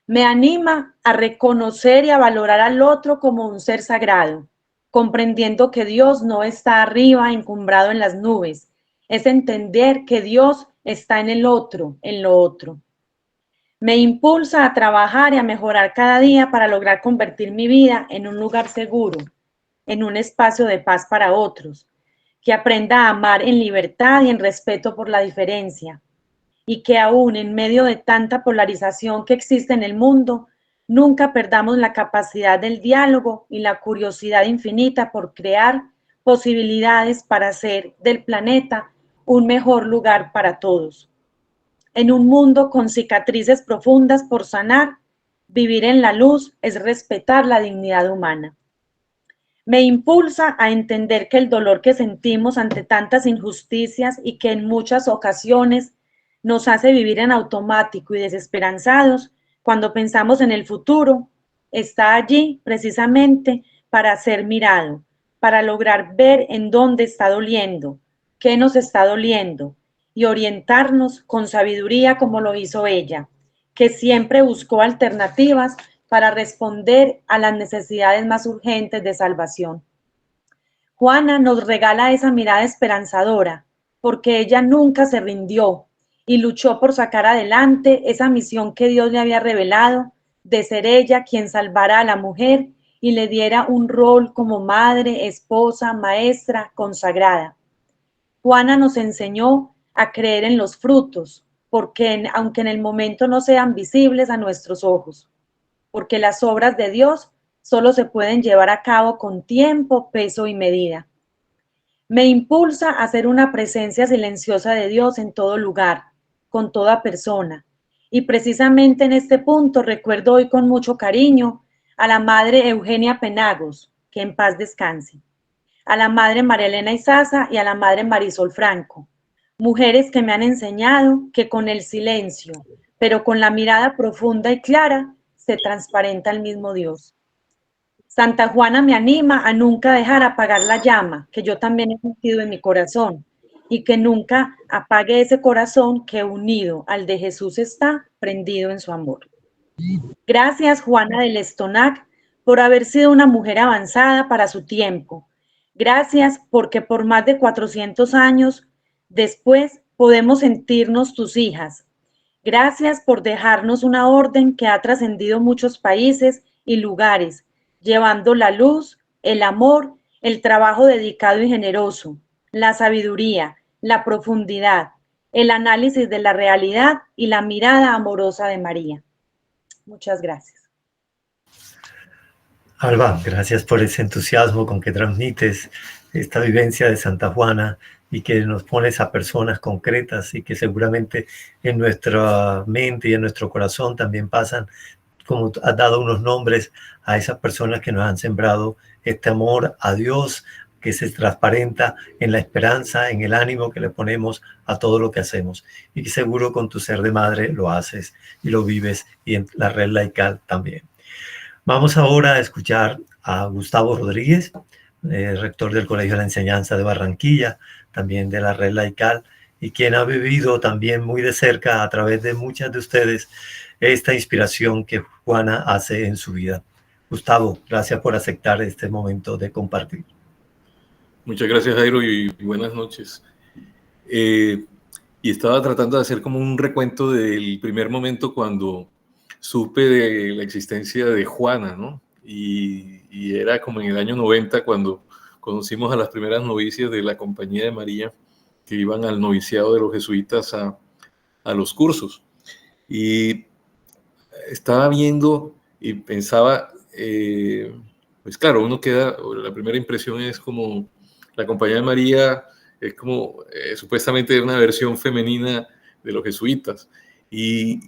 Me anima a reconocer y a valorar al otro como un ser sagrado, comprendiendo que Dios no está arriba, encumbrado en las nubes. Es entender que Dios está en el otro, en lo otro. Me impulsa a trabajar y a mejorar cada día para lograr convertir mi vida en un lugar seguro, en un espacio de paz para otros, que aprenda a amar en libertad y en respeto por la diferencia, y que aún en medio de tanta polarización que existe en el mundo, nunca perdamos la capacidad del diálogo y la curiosidad infinita por crear posibilidades para hacer del planeta un mejor lugar para todos. En un mundo con cicatrices profundas por sanar, vivir en la luz es respetar la dignidad humana. Me impulsa a entender que el dolor que sentimos ante tantas injusticias y que en muchas ocasiones nos hace vivir en automático y desesperanzados cuando pensamos en el futuro, está allí precisamente para ser mirado, para lograr ver en dónde está doliendo, qué nos está doliendo, y orientarnos con sabiduría como lo hizo ella, que siempre buscó alternativas para responder a las necesidades más urgentes de salvación. Juana nos regala esa mirada esperanzadora, porque ella nunca se rindió y luchó por sacar adelante esa misión que Dios le había revelado, de ser ella quien salvara a la mujer y le diera un rol como madre, esposa, maestra, consagrada. Juana nos enseñó a creer en los frutos, porque aunque en el momento no sean visibles a nuestros ojos, porque las obras de Dios solo se pueden llevar a cabo con tiempo, peso y medida. Me impulsa a ser una presencia silenciosa de Dios en todo lugar, con toda persona. Y precisamente en este punto recuerdo hoy con mucho cariño a la madre Eugenia Penagos, que en paz descanse, a la madre María Elena Izaza y a la madre Marisol Franco, mujeres que me han enseñado que con el silencio, pero con la mirada profunda y clara, se transparenta el mismo Dios. Santa Juana me anima a nunca dejar apagar la llama que yo también he sentido en mi corazón y que nunca apague ese corazón que unido al de Jesús está prendido en su amor. Gracias, Juana del Estonac, por haber sido una mujer avanzada para su tiempo. Gracias porque por más de 400 años después podemos sentirnos tus hijas. Gracias por dejarnos una orden que ha trascendido muchos países y lugares, llevando la luz, el amor, el trabajo dedicado y generoso, la sabiduría, la profundidad, el análisis de la realidad y la mirada amorosa de María. Muchas gracias. Alba, gracias por ese entusiasmo con que transmites esta vivencia de Santa Juana y que nos pones a personas concretas y que seguramente en nuestra mente y en nuestro corazón también pasan, como has dado unos nombres a esas personas que nos han sembrado este amor a Dios, que se transparenta en la esperanza, en el ánimo que le ponemos a todo lo que hacemos. Y que seguro con tu ser de madre lo haces y lo vives, y en la red laical también. Vamos ahora a escuchar a Gustavo Rodríguez, rector del Colegio de la Enseñanza de Barranquilla, también de la red laical, y quien ha vivido también muy de cerca a través de muchas de ustedes esta inspiración que Juana hace en su vida. Gustavo, gracias por aceptar este momento de compartir. Muchas gracias, Jairo, y buenas noches. Y y estaba tratando de hacer como un recuento del primer momento cuando supe de la existencia de Juana, ¿no? Y era como en el año 90 cuando conocimos a las primeras novicias de la Compañía de María que iban al noviciado de los jesuitas a los cursos. Y estaba viendo y pensaba, pues claro, uno queda, la primera impresión es como la Compañía de María es como supuestamente una versión femenina de los jesuitas. Y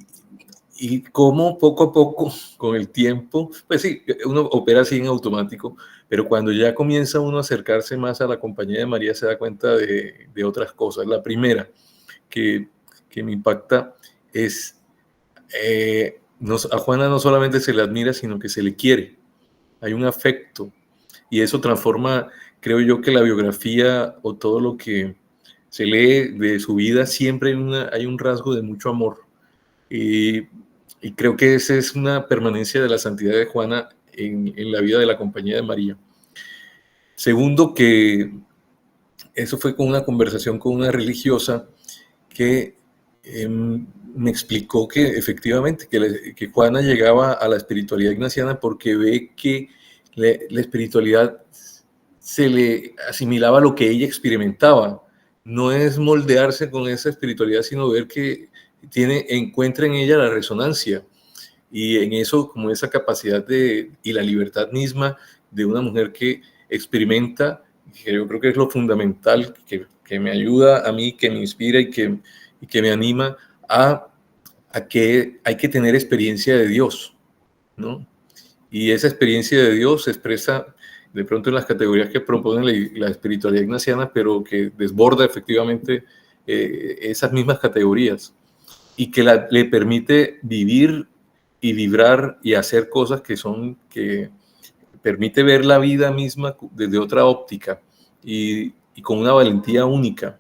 cómo poco a poco, con el tiempo, pues sí, uno opera así en automático, pero cuando ya comienza uno a acercarse más a la Compañía de María se da cuenta de otras cosas. La primera que me impacta es, a Juana no solamente se le admira, sino que se le quiere. Hay un afecto y eso transforma, creo yo, que la biografía o todo lo que se lee de su vida, siempre hay un rasgo de mucho amor. Y creo que esa es una permanencia de la santidad de Juana en la vida de la Compañía de María. Segundo, que eso fue con una conversación con una religiosa que me explicó que efectivamente que Juana llegaba a la espiritualidad ignaciana porque ve que la espiritualidad se le asimilaba a lo que ella experimentaba. No es moldearse con esa espiritualidad, sino ver que encuentra en ella la resonancia y en eso como esa capacidad y la libertad misma de una mujer que experimenta, que yo creo que es lo fundamental, que me ayuda a mí, que me inspira y que me anima a que hay que tener experiencia de Dios, ¿no? Y esa experiencia de Dios se expresa de pronto en las categorías que propone la espiritualidad ignaciana, pero que desborda efectivamente esas mismas categorías y que le permite vivir y vibrar y hacer cosas que permite ver la vida misma desde otra óptica y con una valentía única,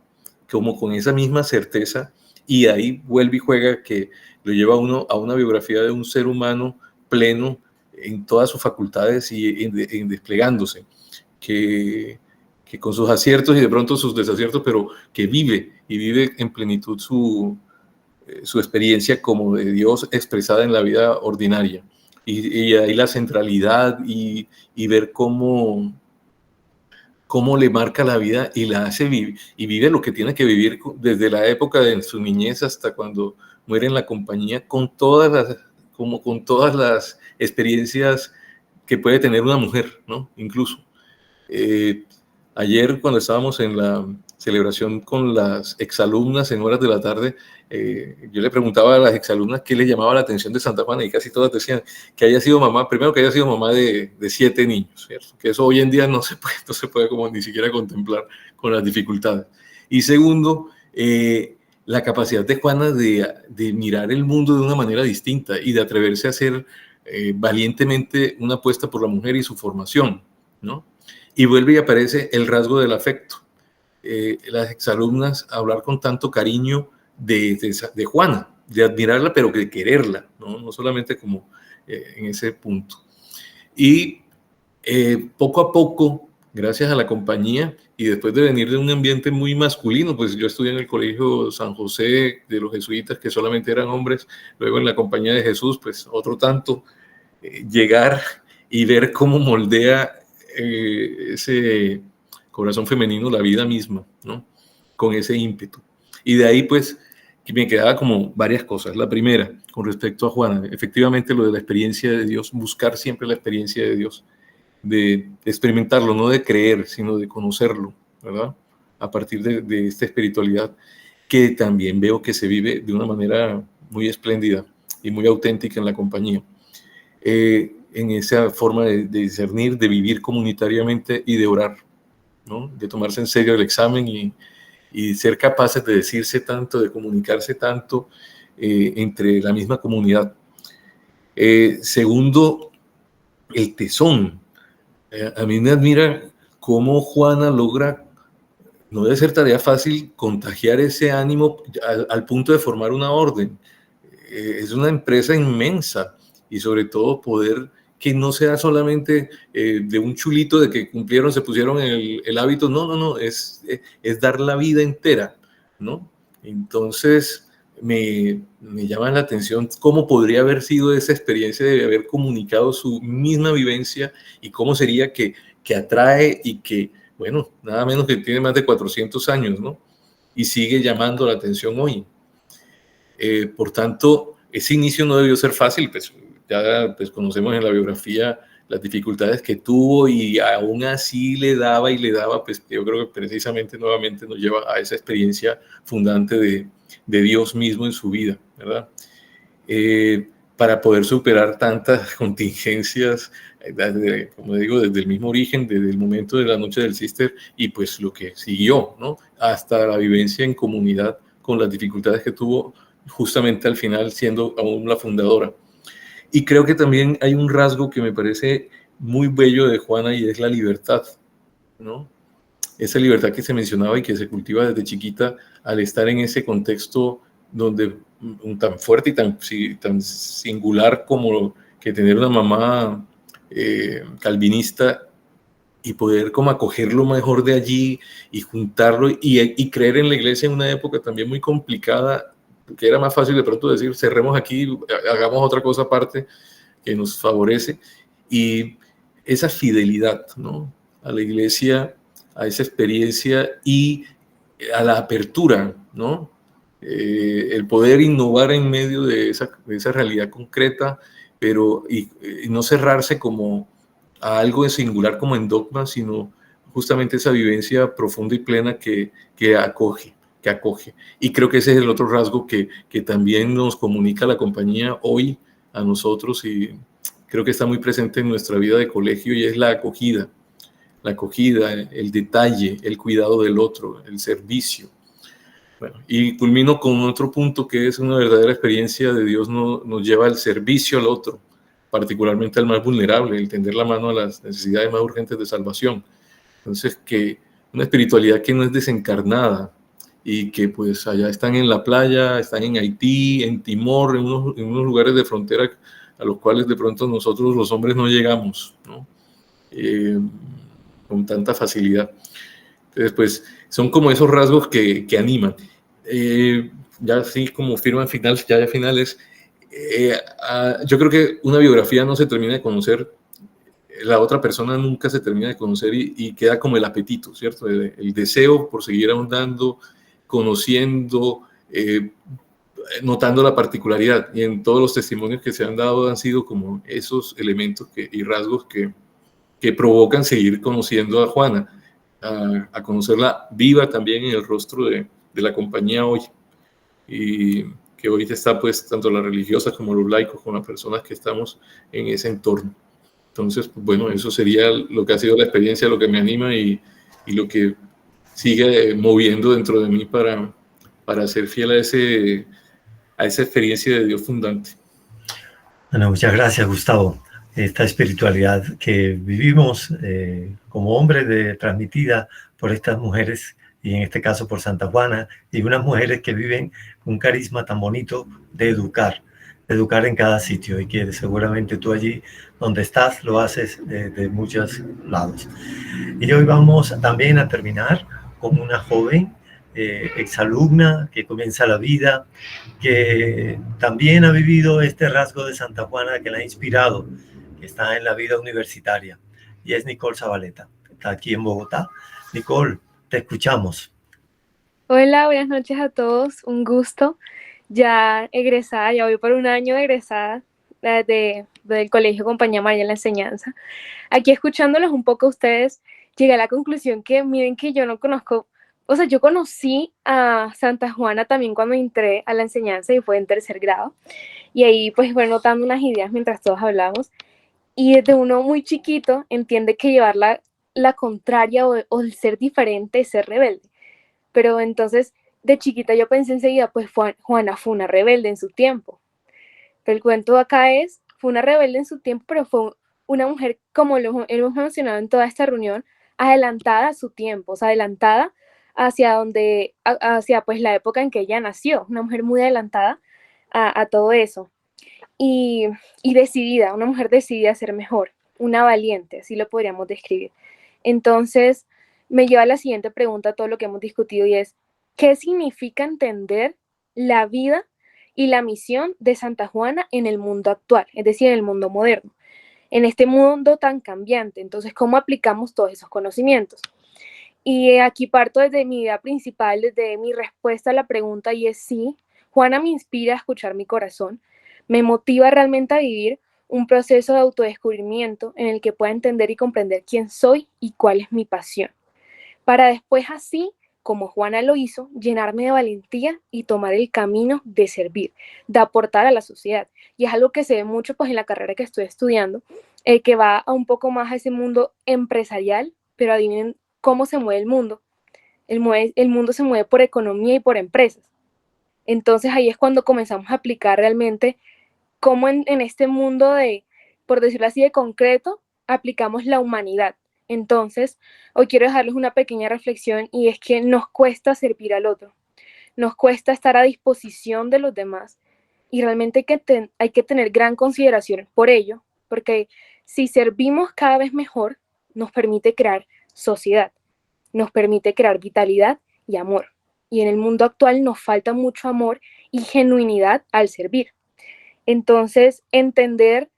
como con esa misma certeza, y ahí vuelve y juega que lo lleva a uno a una biografía de un ser humano pleno en todas sus facultades y en desplegándose, que con sus aciertos y de pronto sus desaciertos, pero que vive en plenitud su experiencia como de Dios expresada en la vida ordinaria. Y ahí la centralidad y ver cómo le marca la vida y la hace vivir, y vive lo que tiene que vivir desde la época de su niñez hasta cuando muere en la compañía, con todas las experiencias que puede tener una mujer, ¿no? Incluso. Ayer cuando estábamos en la celebración con las exalumnas en horas de la tarde, yo le preguntaba a las exalumnas qué les llamaba la atención de Santa Juana y casi todas decían que haya sido mamá, primero que haya sido mamá de 7 niños, ¿cierto? Que eso hoy en día no se puede como ni siquiera contemplar con las dificultades. Y segundo, la capacidad de Juana de mirar el mundo de una manera distinta y de atreverse a hacer valientemente una apuesta por la mujer y su formación, ¿no? Y vuelve y aparece el rasgo del afecto. Las exalumnas hablar con tanto cariño de Juana, de admirarla, pero de quererla, no solamente como en ese punto. Y poco a poco, gracias a la compañía, y después de venir de un ambiente muy masculino, pues yo estudié en el Colegio San José de los jesuitas, que solamente eran hombres, luego en la Compañía de Jesús, pues otro tanto, llegar y ver cómo moldea ese corazón femenino la vida misma, ¿no? Con ese ímpetu. Y de ahí, pues, me quedaba como varias cosas. La primera, con respecto a Juana, efectivamente lo de la experiencia de Dios, buscar siempre la experiencia de Dios, de experimentarlo, no de creer, sino de conocerlo, ¿verdad? A partir de esta espiritualidad que también veo que se vive de una manera muy espléndida y muy auténtica en la compañía. En esa forma de discernir, de vivir comunitariamente y de orar, ¿no? De tomarse en serio el examen y ser capaces de decirse tanto, de comunicarse tanto entre la misma comunidad. Segundo, el tesón. A mí me admira cómo Juana logra, no debe ser tarea fácil, contagiar ese ánimo al punto de formar una orden. Es una empresa inmensa y sobre todo poder que no sea solamente de un chulito de que cumplieron, se pusieron el hábito, no, es dar la vida entera, ¿no? Entonces, me llama la atención cómo podría haber sido esa experiencia de haber comunicado su misma vivencia y cómo sería que atrae y que, bueno, nada menos que tiene más de 400 años, ¿no? Y sigue llamando la atención hoy. Por tanto, ese inicio no debió ser fácil, pues ya pues, conocemos en la biografía las dificultades que tuvo y aún así le daba, pues yo creo que precisamente nuevamente nos lleva a esa experiencia fundante de Dios mismo en su vida, ¿verdad? Para poder superar tantas contingencias, como digo, desde el mismo origen, desde el momento de la noche del Cister y pues lo que siguió, ¿no? Hasta la vivencia en comunidad con las dificultades que tuvo justamente al final siendo aún la fundadora. Y creo que también hay un rasgo que me parece muy bello de Juana y es la libertad, ¿no? Esa libertad que se mencionaba y que se cultiva desde chiquita al estar en ese contexto donde tan fuerte y tan singular como que tener una mamá calvinista y poder como acoger lo mejor de allí y juntarlo y creer en la iglesia en una época también muy complicada, que era más fácil de pronto decir, cerremos aquí, hagamos otra cosa aparte que nos favorece, y esa fidelidad, ¿no? A la iglesia, a esa experiencia y a la apertura, ¿no? El poder innovar en medio de esa realidad concreta, pero y no cerrarse como a algo de singular como en dogma, sino justamente esa vivencia profunda y plena que acoge. Y creo que ese es el otro rasgo que también nos comunica la compañía hoy a nosotros y creo que está muy presente en nuestra vida de colegio y es la acogida, el detalle, el cuidado del otro, el servicio. Bueno, y culmino con otro punto que es una verdadera experiencia de Dios nos lleva al servicio al otro, particularmente al más vulnerable, el tender la mano a las necesidades más urgentes de salvación. Entonces, que una espiritualidad que no es desencarnada, y que pues allá están en la playa, están en Haití, en Timor, en unos lugares de frontera a los cuales de pronto nosotros los hombres no llegamos, ¿no? Con tanta facilidad. Entonces pues son como esos rasgos que animan. Ya así como firma final, ya finales, yo creo que una biografía no se termina de conocer, la otra persona nunca se termina de conocer y queda como el apetito, ¿cierto? El deseo por seguir ahondando, conociendo, notando la particularidad. Y en todos los testimonios que se han dado han sido como esos elementos y rasgos que provocan seguir conociendo a Juana, a conocerla viva también en el rostro de la compañía hoy. Y que hoy está pues tanto las religiosas como los laicos, como las personas que estamos en ese entorno. Entonces, pues, bueno, eso sería lo que ha sido la experiencia, lo que me anima y lo que sigue moviendo dentro de mí para ser fiel a esa experiencia de Dios fundante. Bueno, muchas gracias, Gustavo. Esta espiritualidad que vivimos como hombres transmitida por estas mujeres, y en este caso por Santa Juana, y unas mujeres que viven un carisma tan bonito de educar en cada sitio, y que seguramente tú allí donde estás lo haces de muchos lados. Y hoy vamos también a terminar con una joven exalumna que comienza la vida, que también ha vivido este rasgo de Santa Juana que la ha inspirado, que está en la vida universitaria, y es Nicole Zabaleta, está aquí en Bogotá. Nicole, te escuchamos. Hola, buenas noches a todos, un gusto. Ya egresada, ya voy por un año de egresada del Colegio Compañía María en la Enseñanza. Aquí escuchándolos un poco a ustedes, llegué a la conclusión que miren que yo no conozco, o sea, yo conocí a Santa Juana también cuando entré a la enseñanza y fue en tercer grado. Y ahí pues fue notando unas ideas mientras todos hablamos. Y desde uno muy chiquito entiende que llevar la contraria o el ser diferente es ser rebelde. Pero entonces de chiquita yo pensé enseguida, pues Juana fue una rebelde en su tiempo. Pero el cuento de acá fue una rebelde en su tiempo, pero fue una mujer, como lo hemos mencionado en toda esta reunión, adelantada a su tiempo, o sea, adelantada hacia pues la época en que ella nació, una mujer muy adelantada a todo eso. Y decidida, una mujer decidida a ser mejor, una valiente, así lo podríamos describir. Entonces, me lleva a la siguiente pregunta, todo lo que hemos discutido, y es, ¿qué significa entender la vida y la misión de Santa Juana en el mundo actual, es decir, en el mundo moderno, en este mundo tan cambiante? Entonces, ¿cómo aplicamos todos esos conocimientos? Y aquí parto desde mi idea principal, desde mi respuesta a la pregunta, y es sí, Juana me inspira a escuchar mi corazón, me motiva realmente a vivir un proceso de autodescubrimiento en el que pueda entender y comprender quién soy y cuál es mi pasión, para después así, como Juana lo hizo, llenarme de valentía y tomar el camino de servir, de aportar a la sociedad. Y es algo que se ve mucho pues en la carrera que estoy estudiando, que va a un poco más a ese mundo empresarial, pero adivinen cómo se mueve el mundo. El mundo se mueve por economía y por empresas. Entonces ahí es cuando comenzamos a aplicar realmente cómo en este mundo de, por decirlo así, de concreto, aplicamos la humanidad. Entonces, hoy quiero dejarles una pequeña reflexión, y es que nos cuesta servir al otro, nos cuesta estar a disposición de los demás, y realmente hay que tener gran consideración por ello, porque si servimos cada vez mejor, nos permite crear sociedad, nos permite crear vitalidad y amor. Y en el mundo actual nos falta mucho amor y genuinidad al servir. Entonces, entender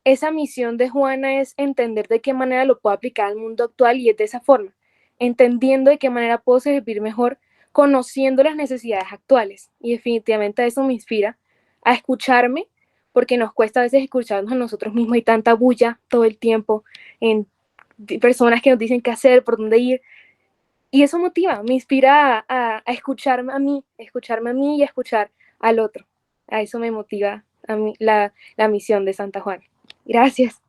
esa misión de Juana es entender de qué manera lo puedo aplicar al mundo actual, y es de esa forma, entendiendo de qué manera puedo servir mejor, conociendo las necesidades actuales. Y definitivamente eso me inspira a escucharme, porque nos cuesta a veces escucharnos a nosotros mismos. Hay tanta bulla todo el tiempo en personas que nos dicen qué hacer, por dónde ir. Y eso motiva, me inspira a escucharme a mí y a escuchar al otro. A eso me motiva a mí la misión de Santa Juana. Gracias.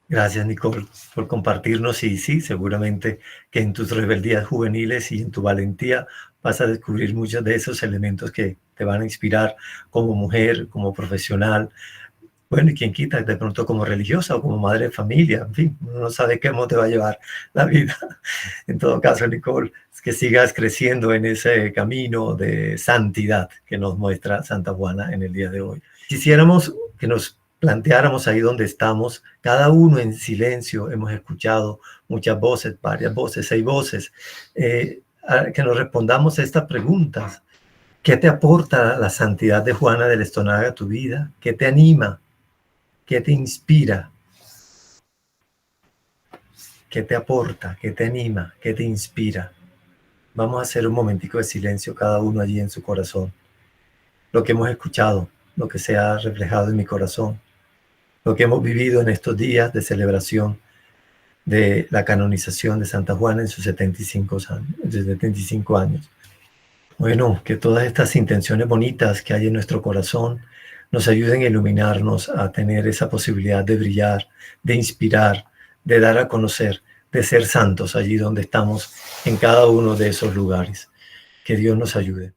Gracias, Nicole, por compartirnos. Y sí, seguramente que en tus rebeldías juveniles y en tu valentía vas a descubrir muchos de esos elementos que te van a inspirar como mujer, como profesional. Bueno, y quién quita, de pronto como religiosa o como madre de familia. En fin, uno no sabe cómo te va a llevar la vida. En todo caso, Nicole, es que sigas creciendo en ese camino de santidad que nos muestra Santa Juana en el día de hoy. Quisiéramos que nos planteáramos ahí donde estamos, cada uno en silencio. Hemos escuchado muchas voces, varias voces, 6 voces, que nos respondamos a estas preguntas. ¿Qué te aporta la santidad de Juana del Estonaga a tu vida? ¿Qué te anima? ¿Qué te inspira? ¿Qué te aporta? ¿Qué te anima? ¿Qué te inspira? Vamos a hacer un momentico de silencio cada uno allí en su corazón. Lo que hemos escuchado, lo que se ha reflejado en mi corazón, lo que hemos vivido en estos días de celebración de la canonización de Santa Juana en sus 75 años. Bueno, que todas estas intenciones bonitas que hay en nuestro corazón nos ayuden a iluminarnos, a tener esa posibilidad de brillar, de inspirar, de dar a conocer, de ser santos allí donde estamos, en cada uno de esos lugares. Que Dios nos ayude.